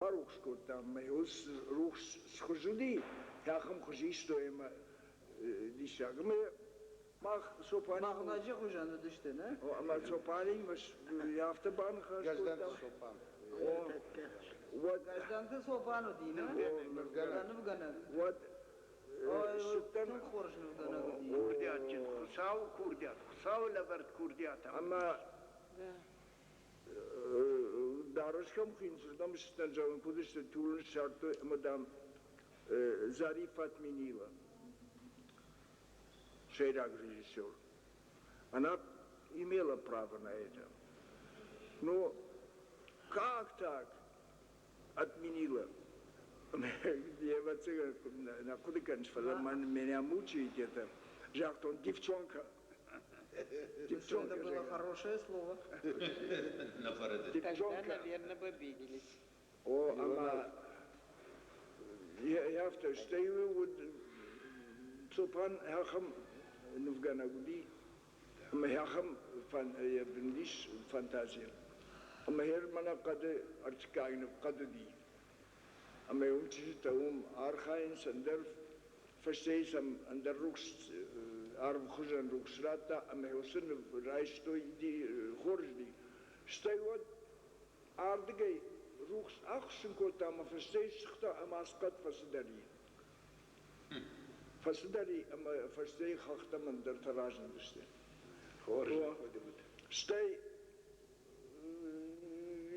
Рухшку там, рух схожуди, я хам хожи, что им дишаг. Мы мах сопани. Мах наджи хожан дышты, не? Ама сопани, маш я автобан хожу. Газдан сопан. Вот. Газдан сопан уди, не? Газдан вгана. Вот. Шуттан хоржн вгана уди. Курдиат, хусау лабард курдиат. Ама Дарашкам хинсурдам штанжаван пудышта тулун шарту мадам Зарифат Минила, шейрак режиссер. Она имела право на это. Но как так отменила? Я вот на куда кончила, меня мучает это. Жахтон девчонка. Это было хорошее слово. Тогда, наверное, бы обиделись. О, ама, я в то, что его вот цупан хахам нуфганагуди, ама хахам я бендиш фантазия, ама хермана кады арчкайнов кадуди, ама умчита архайн сандер verstehe an der Ruchs, Arvchujan Ruchsrata, am Heusen, Reich durch die Hordi. Steiwot, Ardige, Ruchs Achsenkot, am verstehe sich da am Askat Fasidari. Fasidari, am verstehe ich auch an der Tarajan besteht. Stei,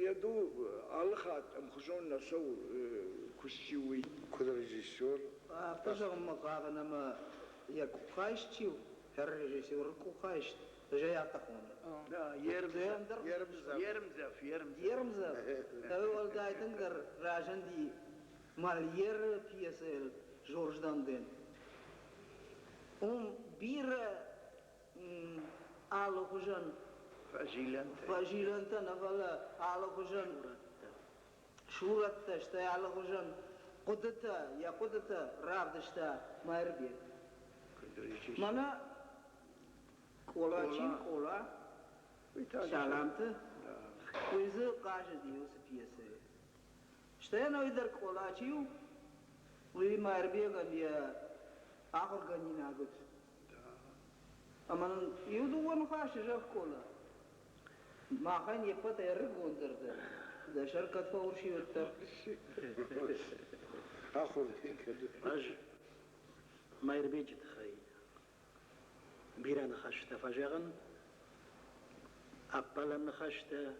ja du, Alchat, am Chujon Nassau, Kuschiwi. Куда режиссер? А пожалуй, макарна ма я кухайщил, режиссер кухайщ, же я такой. Да, Ермзав. Ермзав. Тавал дайтенгер ражанди мальер пьесел Жорж Данден. Бира алохужан фажиланта навала алохужан шуратта штай алохужан قدرتها يا قدرتها رافدشتا ما يربي مانا كولا كولا شالامته ويزه قاعدة ديوس بيسه شتى أنا إذا كولا تيو وي ما يربي كان يا آخر كان يناقض أما يودون خاش جاب كولا ما كان يبقى يرجعون درده ده شركة فورشي وتر آخر كده أج ما يربيج تخي بيران خشته فجغن أبلن خشته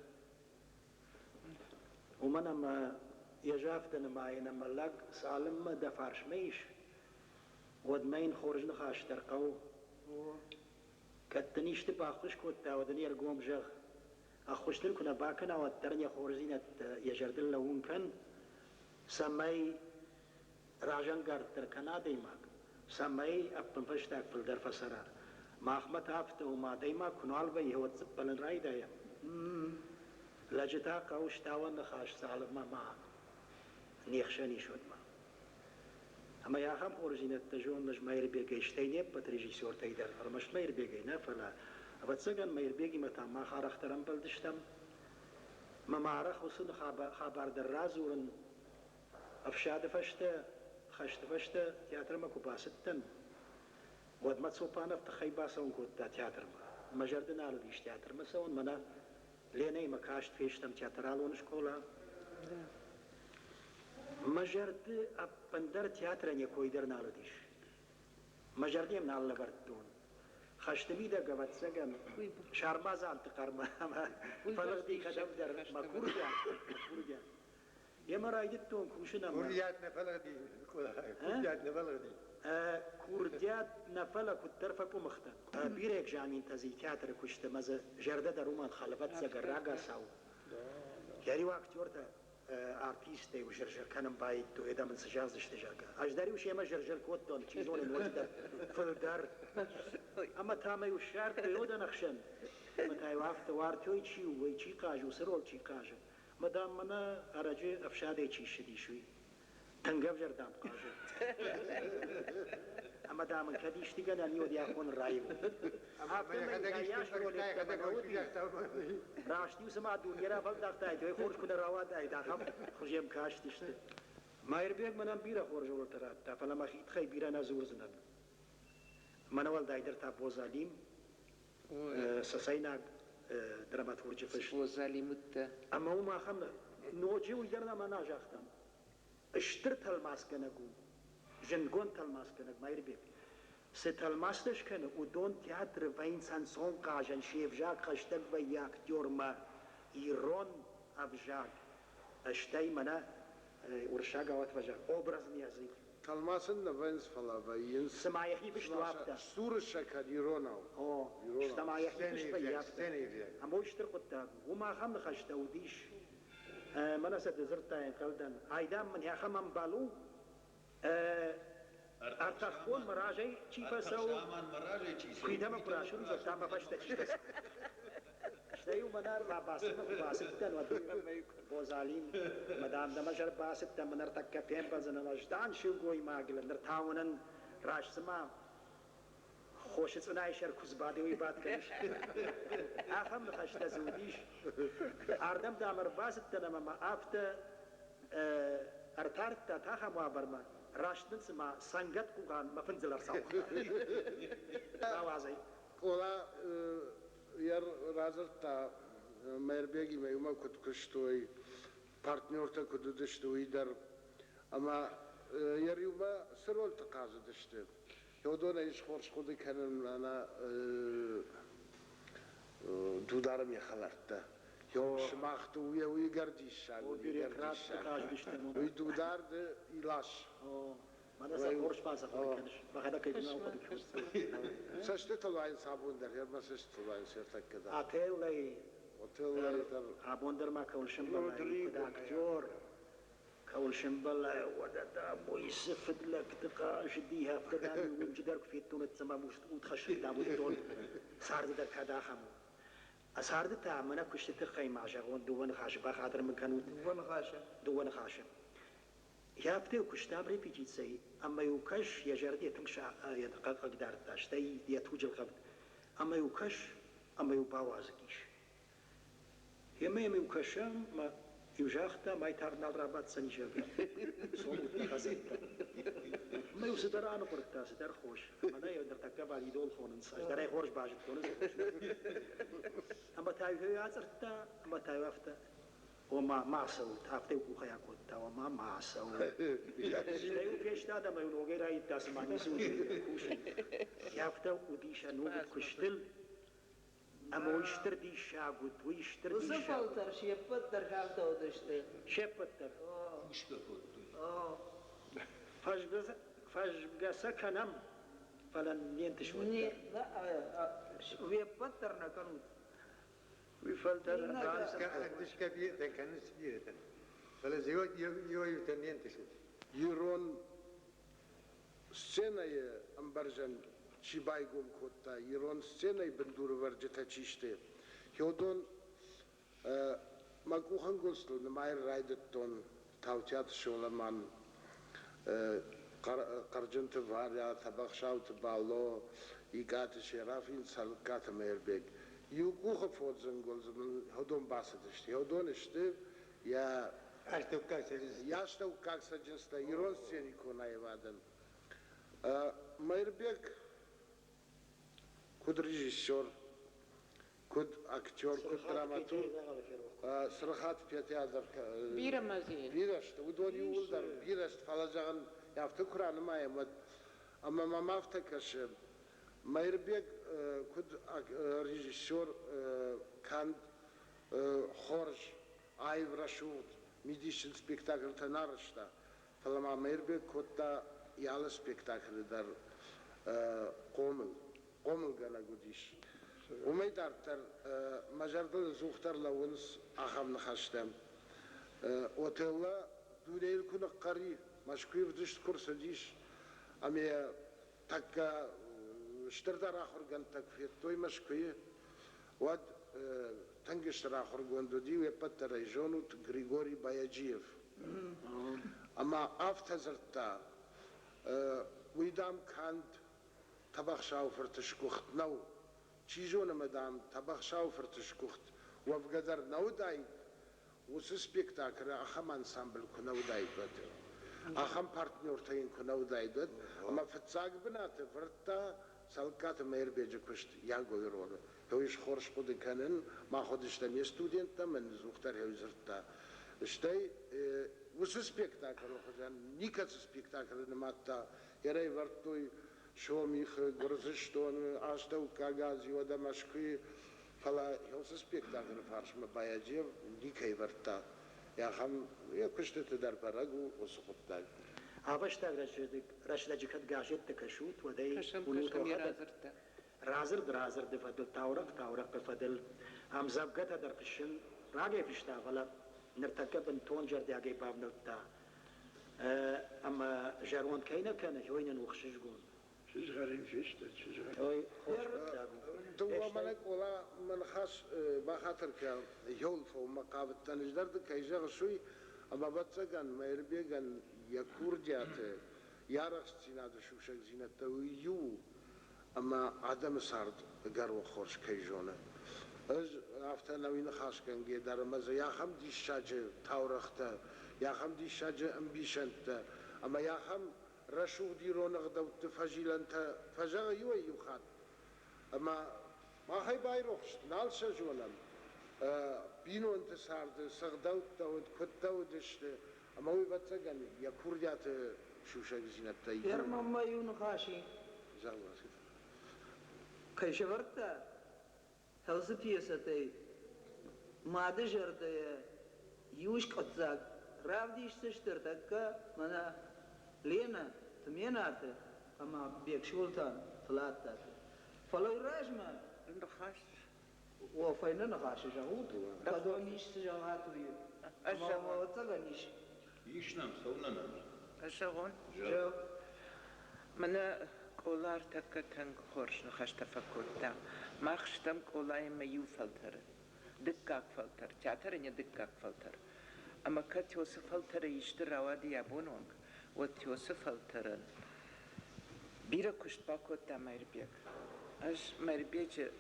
ومن ما يجافتن معين ملاك سالم ما دفارش ميش ود مين خورج نخاشتر قو كتنيش تباخش كوتا ودني رقوم جغ أخوش لكنا باكنا والترنيا خورزينة يجردل لون كان سمي راجان قارتر كنا ديماك سمي أبن فشتاك في الدرفة سرار ما أخمت هافته وما ديماك كنوال بي هو تسبلن راي دايم لجتا قوش تاوان نخاش سالب ما نيخشاني شود ما أما يا خام خورزينة تجون نج ما يربيقى اشتيني بتريجيسور تيدر فرمش ما يربيقى نفلا أبتسجن ما يربيقى متى ما خارخ ترم بلدشتم ما معرخ وصل خبر دراز ورن أفشاد فشته خشت فشته تياتر ما كوباستن ود ما تصوبان أفتخي باسون كوتا تياتر ما جردنا على ديش تياتر ما سون منا ليني ما كاشت فيشتم تياترالون شكولا ما جرد أبندر تياتر نيكوي درنا على ديش ما جردي من على بردون خشت بيدا قبت سجن شارباز عن تقرما فلغدي خدم در ما كورجا يا مرايدتون كوشنا كورديات نفلغدي كورديات نفلغدي كورديات نفلا كترفك ومختن بيرك جامين تزي تياتر كشت مز جرده در رومان خلفت سجر راجا ساو ياري وقت يورتا ارتيستي وجرجر كانم بايد تو اذا من سجاز اشتجاقا اجداري وشي ما جرجر كوتون تشيزون الوجدة في الدار اما تامي وشارت بيودا نخشن متى وقت وارتوي تشي ويتشي قاج وسرول تشي قاج مدام منا ارجي افشادي تشي شدي شوي تنقف جردام قاجة أما دام كديش تيجي أن يودي أكون رايو راشتي وسمع دنيا فل داختاي توي خورج كنا رواد أي داخم خرجيم كاش تشت ما يربيك منام بيرا خورج ولو ترى تفلا خيت خي بيرا نزور زنان منوال دايدر تابو زاليم سسينا دراماتورجي فش وظالمت أما هو ما خمنا نوجي ويدرنا ما ناجختم اشترت الماسكنكو جنگون تلماسكنك ما يربيك ستلماستش كان ودون تياتر فين سانسون قاجن شيف جاك خشتك وياك ديورما إيرون أفجاك اشتاي منا ورشاقة واتفجاك أوبرز نيازي Kalmasın da ben falan ve سما يحيي بش توابتا Stur şaka İran'a. سما يحيي بش توابتا Seni أما اشتر قدام وما خم خشتا وديش منا ستزرتا ينقلدن هايدام من يا خمم بالو أرتاخون مراجعي كيف سو كيدا ما براشون زرتا ما فاش تشتس اشتايو منار ما باسطن ودوي بوزالين مدام دمجر باسطن منار تكا فين بزن نجدان شو قوي ما قل نرتاونن راش سما خوش صناعي شر كزبادي ويبات كنش أفهم خشتا زوديش أردم دامر باسطن ما أفت أرتارتا تاخا برما راشدن سما سنگت كوغان ما فنزل أرساو آوازي Ola yer razırta merbegi meyuma kutkushtoy partnyorta kududishtoy der ama yer yuma sırol tıkazıdıştı. Yodona iş khorş kudu kanın ana dudarım yakhalartta. Yo şmaxtu uya gardiş Uy dudardı ilaç. ماذا سأقولش ما سأقولش ما هذا كيف نقول Saçta talayın sabun der yer masaj talayın sertak kadar. أتيل لي Otelleri der. أبوندر ما كول شمبل كده أكتور كول شمبل وده ده يسفد لك تقاش ديها فتدا من جدارك في التونة تسمى وتخش دابو التون صار ده كذا خمو أصار ده تعمنا كشت تخي مع جاون دوان خاش بخاطر من كانوا دوان خاشم يابتو كشتابري في جيتسي أما يوكش يجردي تنشا يدقق قدار تاشتي يتوجل قبل أما يوكش أما يباوازكيش يما يوكشم ما يوجاختا ما يتارنا الرابط سنجابا صوت خزيتا ما يوسدر أنا قرطا سدر خوش ما يقدر تكتب على يدول خون انساج دراي خورج باجت خون أما تايو يازرتا أما تايو أفتا وما معصو تافتي وخيا كوتا وما معصو شتايو فيش تادا ما ينوغي راي تاسماني سوجي كوشي يافتا وديشا نوغي كشتل أما ويشتر ديشا قد ويشتر ديشا وصفلتر شيبتر كافتا ودشتر شبتر فاجبقى سكنم فلن ينتش ودر لا ويبتر نكنو ويفلتر Dış kabiye de kendisi bir eten. Böyle ziyo yutanyen tişit. Yiron scenayı ambarjan çibaygum kotta. Yiron scenayı benduru varceta çişte. Yodon maguhan gostul namayr raydetton tavtiyat şolaman qarjıntı var ya tabakşavtı ballo igatı şerafin salkat merbek. Yukuha fodzun golzun hodon basadıştı. Hodon işte ya yaşta ukaksa cinsta iron sceni konay vadan. Merbek kud rejissor, kud aktör, kud dramaturg. Sırhat piyatiyadar. بيرة مزين Biraştı. Udon yuldar. Biraştı falacağın yaptı Kur'an'ı mayamad. Ama mamafta kaşı. Merbek kud rejissor kan хорж айв рашут медицин спектакль танарышта талама Merbek kutta yalı спектакль дар قومل gana gudiş umeydartar majardal zuhtarla uns axamını xaştam otella duleyl kuna qari mashkuir dish kursa dish amya takka اشتردار آخر گن تکفیر توی مشکویه ود تنگشتر آخر گندودی و پتر ایجانو گریگوری بایجیف. أما أفتزرتا ويدام كانت تبخشاو فرتشكوخت نو تشيجونا مدام تبخشاو فرتشكوخت وفقدر نو دايد وسسبيكتاكل أخم أنسامبل كنو دايد أخم بارتنيور تاين كنو دايد أما فتساق بنات فرتا سالكات مير بيجي كشت يانغو يرون هو يش خورش قد كانن ما خدش تم ستودنت من زوختر هو زرتا شتي وسسبيكتاكل وخجان نيكا سسبيكتاكل نماتا يراي ورتوي شوميخ غرزشتون اشتو كاغازي ودمشقي فلا هو سسبيكتاكل فارش مبايجي نيكا يورتا يا خم يا كشت تدار برغو وسقطتاك هابش تاغ رشدك قاشت تكشوت ودي كشم يرازرتا رازر دفدل تاورق بفدل هم زبقت در قشن راقي فيشتا غلا نرتكب انتون جردي اگي باب نوتا اما جارون كاينه كان جوين وخشجون شيش غريم فيشتا شيش غريم اوي خوش تو مالك ولا من خاص بخاطر كان يولف ومقابل تنجدر كيجر شوي اما بتسكن ما يربيغن يكور جات يارخ سيناد شوشك زينته ويو اما عدم سارد قرو خورش كيجونه از after نوين خاص كان جدار مزه يا خم دي شاجه تاورخته يا خم دي شاجه امبيشنت اما يا خم رشو دي رونق دو تفجيلنت فجا يو خات اما ما هي بايروخش نال شجولم بينو انت سارد سغدوت دو كتو دشت اما وي بتسجن يا كوريات شو شجينت يرمم ما ينخاشي زاوس كيشورتا هوس بيستي ما دجرد يوش قطزاك رافديش تشترتك منا لينا تمينات اما بيك شولتان فلاتات فلو راجما نخاش وفين نخاش جهود قدونيش تجاهات وي اما ما تغنيش يشنم سوننا أشغون جو منا كولار تكا كان خورش نخاش تفكرتا ما خشتم كولاي ما يوفلتر دكاك فلتر تعترني دكاك فلتر أما كتيوس فلتر يشترى وادي يابونونك وتيوس فلترن بيرا كشت باكوتا مايربيك أش مايربيك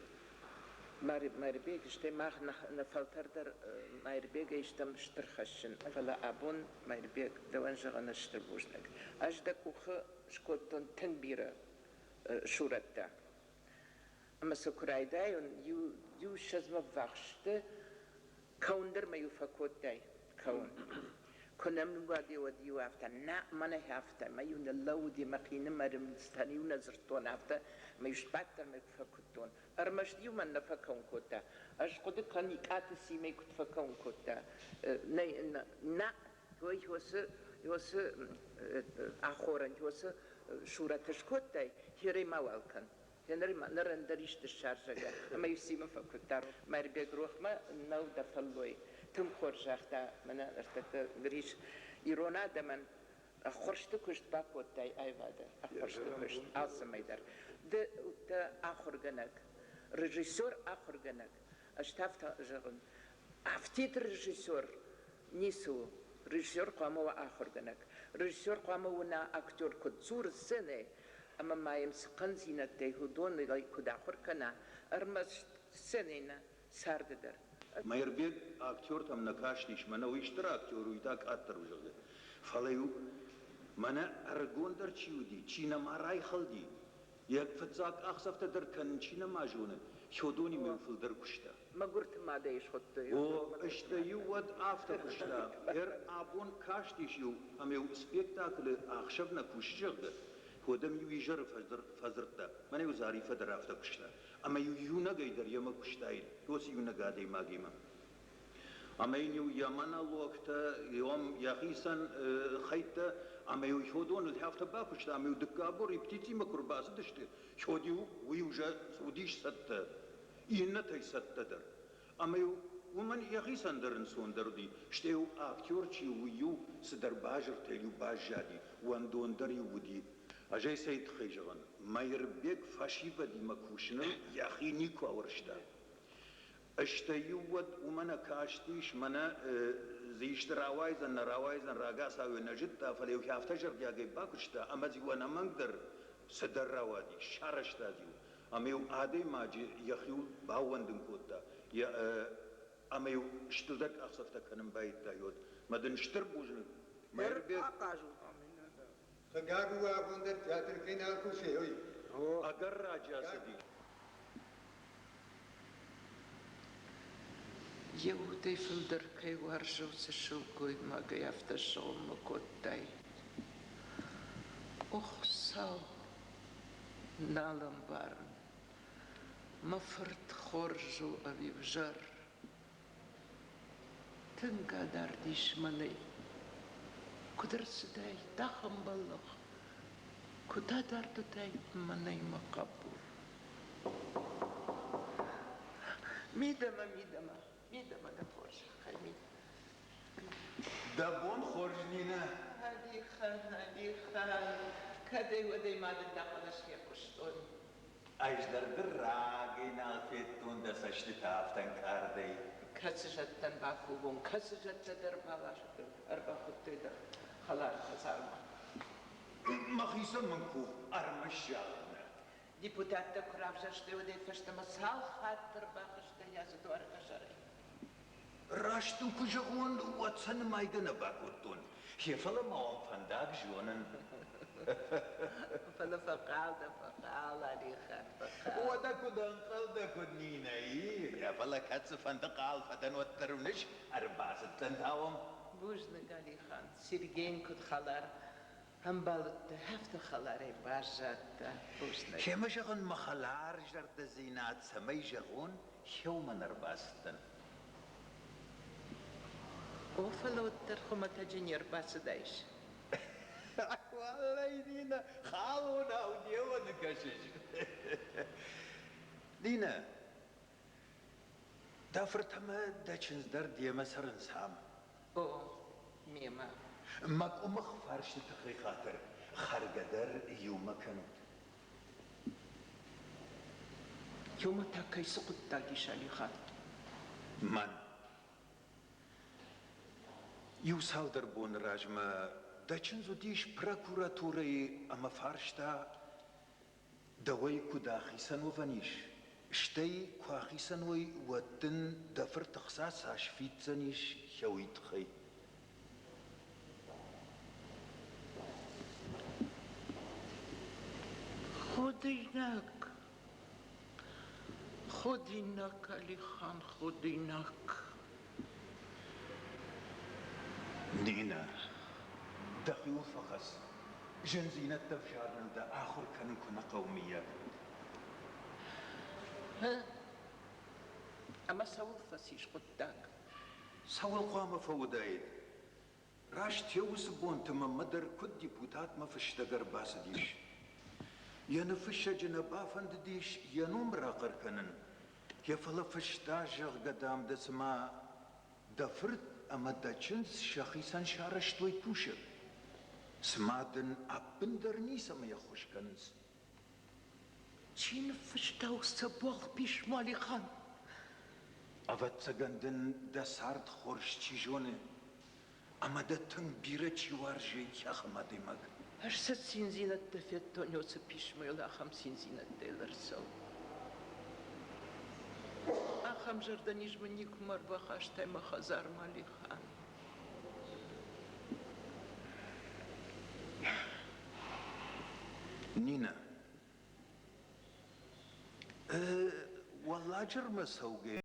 مايربيك اشتي ماخ نفلتر در مايربيك اشتم شترخشن فلا أبون مايربيك دوانجا أنا شتربوشنك أش دكوخ شكوتون تنبيرا شورتا أما سكراي دايون يو شزم فاخشت كوندر ما يفكوتاي كون كنا من وادي وديو after na mana after ما يون اللودي مقين مرم ستاني ونزرتون after ما يشبعتر ما يفكوتون أرمش ديو من نفكون كوتا أش قد كان يكاتسي ما يكتفكون كوتا نا هو يوس آخورن يوس شورتش كوتاي هيري ما والكن هنري ما نرندريش تشارجة أما يسيم فكتار ما يربي روح ما نو دفلوي تم خرجتا منا ارتك غريش يرونا دمن خرجت كشت باكوتاي أيوادا خرجت كشت عاصميدر ده آخر جنك رجيسور آخر جنك أشتافت جرن أفتيت رجيسور نيسو رجيسور قاموا آخر جنك رجيسور قاموا ونا أكتور كتزور السنة أما ما يمسقن زينة تهودون اللي كد آخر كنا أرمس سنة سارددر ما يربيك أكتور تم نكاشنيش منا ويشترى أكتور ويداك أتر وجده فلايو منا أرجون در تشيودي تشينا ما راي خلدي يك فتزاك أخسفت در كن تشينا ما جونه شودوني ميوفل در كشتا ما قلت ما دايش خطي و اشتيو ود آفتا كشتا أبون كاشتيش يو أم يو سبيكتاكل أخشبنا كوشجغده هو دم يو يجر فزرتا من يو زاريفة در آفتا كشتا أما يو نغي در يما كشتايل يوسي يو نغادي ماغيما أما يو يمانا الوقتا يوم يخيسان خيطة أما يو يهودون الحافة باكشتا أما يو دكابور يبتيتي مكرباس دشت شوديو ويوجا سوديش ستا إينتاي ستا در أما يو ومن يخيسان درن سون دردي شتيو أكتور چي ويو سدر باجر تيليو باجادي واندون در يودي أجاي سيد خيجغن ما يربيك فاشيبا دي مكوشنل ياخي نيكو أورشتا اشتيو ود ومنا كاشتيش منا زيشت راوايزن راقاسا ونجد فليو كافتجر دياغي باكشتا أما زيوانا منقدر سدر راوادي شارشتا ديو أميو آدي ماجي يخيو باوندن كوتا أميو شتلدك أخصفتا كنن بايد دايود مدن شتر بوجن ما يربيك خقاقوا أبوندر تياتر كينا كوشيوي أقر راجا سدي يودي فلدر كي وارجو سشوكوي ما قيافت الشغل مكوتاي أخصاو نالم بارن مفرد خورجو أبي بجر تنقا دارديش مني كدر سداي تاخم بلغ كدا داردو تاي مني مقبول ميدما دا خورج خاي دابون خورجنينا هادي خان كدي ودي ما دخل الشيخ قشطون أجدر دراغينا فيتون دا سشتتا أفتن كاردي كسجتن باكوبون كسجت دربالاش أربع خطيدة خلاص خسارة مخيصة منكو أرمشا ديبوتات كراف جشتي ودي فشت مسال خاطر باخشتي يا زدوار كشري راشتن كجغون واتسن مايدنا باكوتون هي فلا ما فنداك جونن فلا فقال علي خان فقال ودكو دنقل دكو نينا يا فلا كاتس فندقال فتن وترونش أربع ستن تاوم بوجنا قالي خان سيرجين كد خلار هم بالت هفت خلاري باجات بوجنا هي مشغن مخلار جرت زينات سمي جغون يوم أربع ستن وفلو ترخمة تجنير باس دايش والله دينا خالونا وديونا كشش دينا دافرت ما داتشنز در ديما سرن سام ميما ماك أمخ فارش تخي خاطر خرقدر يوم كانت يوم تاكي سقط تاكي شالي خاطر من يوسال دربون راجما دچنزو دیش پراکوراتوری اما فارشتا دوی کداخی سنو ونیش شتی کواخی سنوی ودن دفر تخصاص هاشفیت زنیش شویت خی خودیناک علی خان خودیناک نينا دخيو فخس جنزينة تفشارن دا آخر كان كنا قومية أما سوال فسيش قداك سوال قوام فودايد راش تيوس بون تم مدر كد ديبوتات ما فشتغر باس ديش ينفش جنبا فند ديش ينوم راقر كنن يفلا فشتاجغ قدام دسما دفرت أما داتشنز شخيصان شارشتوي بوشر سمادن أبندر نيسا ما يخوش كنز چين فشتاو سبوغ بيش مالي خان أفت سغندن دا سارد خورش چيجونه أما دا تنگ بيرا چيوارجي يخما ديمك هرسة سينزينة دفيتون يوسف بيش ميولا خم سينزينة ديلر سو أخم جردنيش مني كمر بخاشتاي مخزار مالي خان نينا والله جرم سوقي